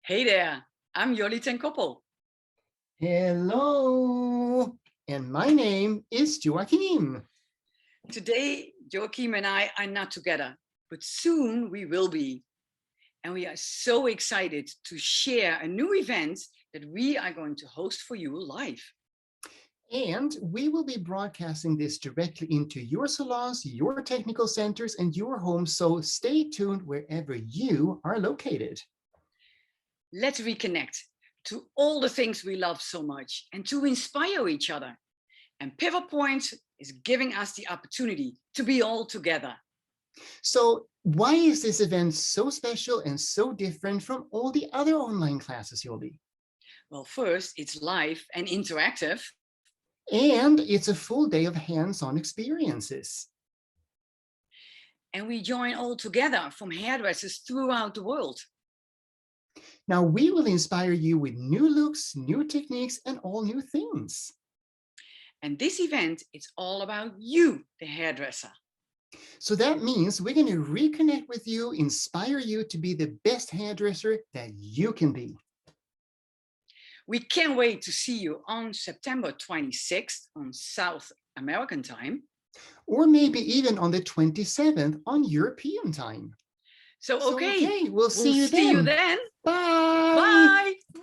Hey there, I'm Yolly and Koppel. Hello, and my name is Joakim. Today, Joachim and I are not together, but soon we will be. And we are so excited to share a new event that we are going to host for you live. And we will be broadcasting this directly into your salons, your technical centers, and your homes, so stay tuned wherever you are located. Let's reconnect to all the things we love so much and to inspire each other. And Pivot Point is giving us the opportunity to be all together. So why is this event so special and so different from all the other online classes, Yolly? Well, first, it's live and interactive. And it's a full day of hands-on experiences. And we join all together from hairdressers throughout the world. Now we will inspire you with new looks, new techniques, and all new things. And this event is all about you, the hairdresser. So that means we're going to reconnect with you, inspire you to be the best hairdresser that you can be. We can't wait to see you on September 26th on South American time. Or maybe even on the 27th on European time. So okay, we'll see you see you then. then. Bye. Bye.